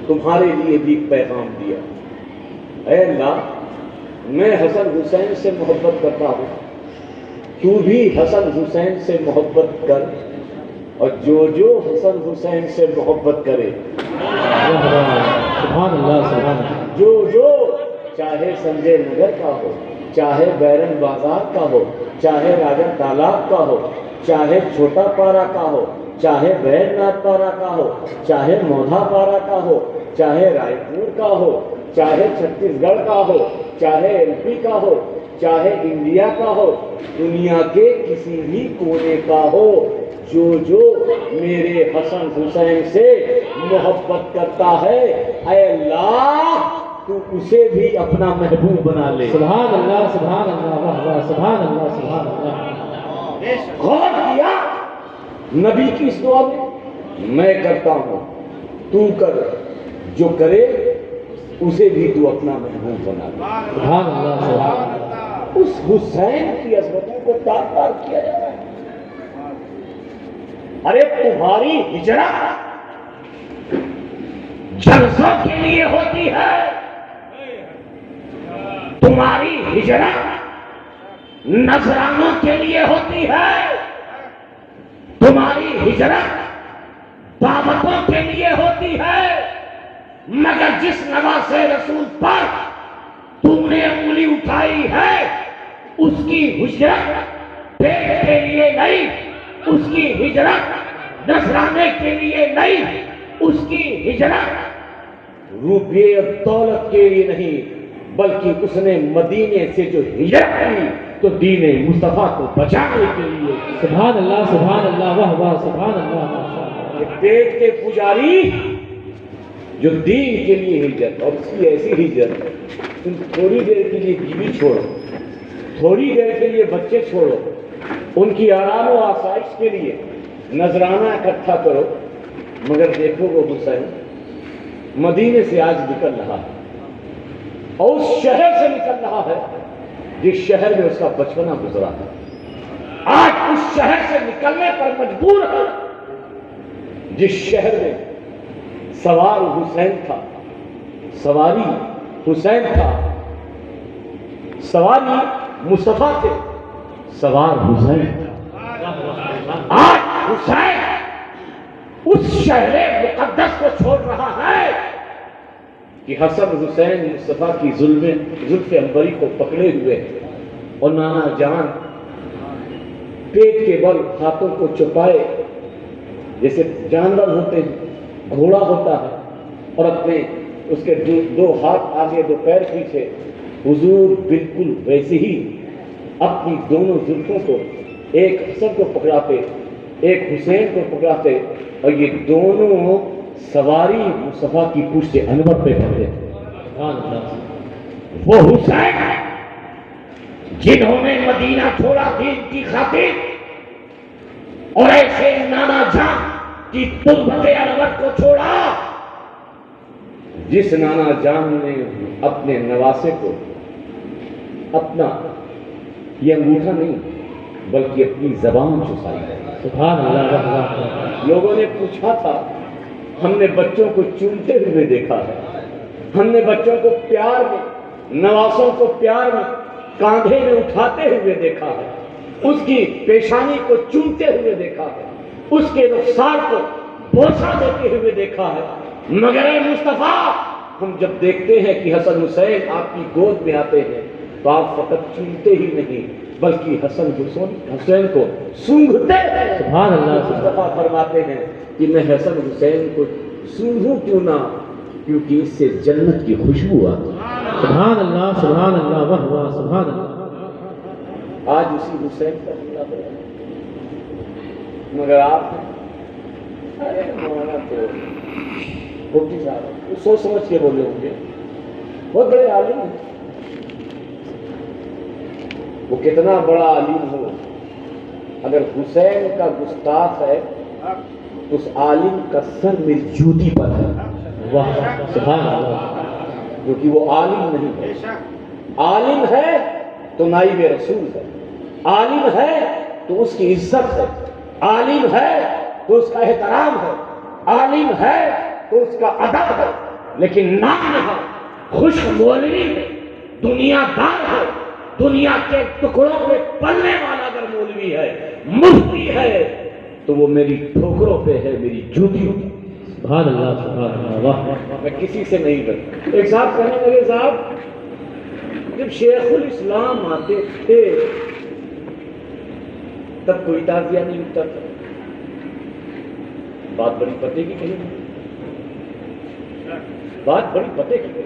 تمہارے لیے بھی پیغام دیا، اے اللہ میں حسن حسین سے محبت کرتا ہوں، تو بھی حسن حسین سے محبت کر، اور جو حسن حسین سے محبت کرے، سبحان اللہ سبحان اللہ، جو چاہے سنجے نگر کا ہو، چاہے بیرن بازار کا ہو، چاہے راجا تالاب کا ہو، چاہے چھوٹا پارا کا ہو، چاہے بیر ناتھ پارا کا ہو، چاہے مودھا پارا کا ہو، چاہے رائے پور کا ہو، چاہے چھتیس گڑھ کا ہو، چاہے ایم پی کا ہو، چاہے انڈیا کا ہو، دنیا کے کسی بھی کونے کا ہو، جو میرے حسن حسین سے محبت کرتا ہے، اے اللہ تو اسے بھی اپنا محبوب بنا لے۔ سبحان اللہ سبحان اللہ، واہ واہ، سبحان اللہ سبحان اللہ۔ غور کیا نبی کی اس دعا میں کرتا ہوں تو کر، جو کرے اسے بھی تو اپنا محبوب بنا لے۔ سبحان اللہ سبحان اللہ۔ اس حسین کی عظمتوں کو تار کیا جائے۔ ارے تمہاری ہجرت جلسوں کے لیے ہوتی ہے، تمہاری ہجرت نذرانوں کے لیے ہوتی ہے، تمہاری ہجرت دعوتوں کے لیے ہوتی ہے، مگر جس نواسے رسول پر تم نے انگلی اٹھائی ہے اس کی ہجرت پیٹ کے لیے نہیں، اس کی ہجرت نذرانے کے لیے نہیں، اس کی ہجرت روپے اور دولت کے لیے نہیں، بلکہ اس نے مدینے سے جو ہجرت کی تو دین مصطفیٰ کو بچانے کے لیے۔ سبحان اللہ سبحان اللہ، واہ واہ، سبحان اللہ۔ کہ پیٹ کے پجاری جو دین کے لیے ہجرت، اور اس کی ایسی ہجرت تم تھوڑی دیر کے لیے بیوی چھوڑو، تھوڑی دیر کے لیے بچے چھوڑو، ان کی آرام و آسائش کے لیے نذرانہ اکٹھا کرو، مگر دیکھو وہ حسین مدینے سے آج نکل رہا ہے، اور اس شہر سے نکل رہا ہے جس شہر میں اس کا بچپنا گزرا ہے، آج اس شہر سے نکلنے پر مجبور ہے جس شہر میں سوار حسین تھا، سواری حسین تھا، سواری مصطفیٰ تھے، سوار حسین تھا۔ آج حسین اس شہر مقدس کو چھوڑ رہا ہے کہ حسن حسین مصطفیٰ کی زلف عنبری کو پکڑے ہوئے ہیں، اور نانا جان پیٹ کے بل ہاتھوں کو چھپائے جیسے جانور ہوتے ہیں، گھوڑا ہوتا ہے، اور اپنے اس کے دو ہاتھ آگے دو پیر پیچھے، حضور بالکل ویسے ہی اپنی دونوں زلفوں کو ایک حسن کو پکڑاتے، ایک حسین کو پکڑاتے، اور یہ دونوں سواری مصطفیٰ کی پشت انور پہ کرتے تھے۔ وہ حسین جنہوں نے مدینہ چھوڑا دین کی خاطر، اور ایسے نانا جان کی تربت انور کو چھوڑا جس نانا جان نے اپنے نواسے کو اپنا یہ انگوٹھا نہیں بلکہ اپنی زبان چسائی ہے۔ سبحان اللہ۔ لوگوں نے پوچھا تھا، ہم نے بچوں کو چومتے ہوئے دیکھا ہے، ہم نے بچوں کو پیار میں، نواسوں کو پیار میں کاندھے میں اٹھاتے ہوئے دیکھا ہے، اس کی پیشانی کو چومتے ہوئے دیکھا ہے، اس کے رخسار کو بوسہ دیتے ہوئے دیکھا ہے، مگر اے مصطفیٰ ہم جب دیکھتے ہیں کہ حسن حسین آپ کی گود میں آتے ہیں تو آپ فقط چومتے ہی نہیں بلکہ حسن حسین کو سونگھتے ہیں۔ سبحان اللہ۔ مصطفیٰ فرماتے ہیں کہ میں حسن حسین کو سونگھوں کیوں نہ، کیونکہ اس سے جنت کی خوشبو آتی ہے۔ سبحان اللہ سبحان اللہ، واہ واہ، سبحان اللہ۔ آج اسی حسین کا مطلب ہے، مگر آپ ارے مولانا تو مفتی صاحب سوچ سمجھ کے بولے ہوں گے، بہت بڑے عالم ہیں، وہ کتنا بڑا عالم ہو، اگر حسین کا گستاخ ہے تو اس عالم کا سر میری جوتی پر ہے۔ واہ سبحان اللہ۔ کیونکہ وہ عالم نہیں ہے، عالم ہے تو نائب رسول ہے، عالم ہے تو اس کی عزت ہے، عالم ہے تو اس کا احترام ہے، عالم ہے تو اس کا ادب ہے، لیکن نام رہا خوش مولوی ہے، دنیا دار ہے، دنیا کے ٹکڑوں میں پلنے والا اگر مولوی ہے، مفتی ہے، تو وہ میری ٹھوکروں پہ ہے، میری جوتیوں پہ۔ سبحان اللہ سبحان اللہ واہ میں کسی سے نہیں ڈرتا۔ ایک صاحب کہنے لگے صاحب جب شیخ الاسلام آتے تھے تب کوئی تعزیہ نہیں ہوتا تھا۔ بات بڑی پتے کی کہی، بات بڑی پتے کی کہی۔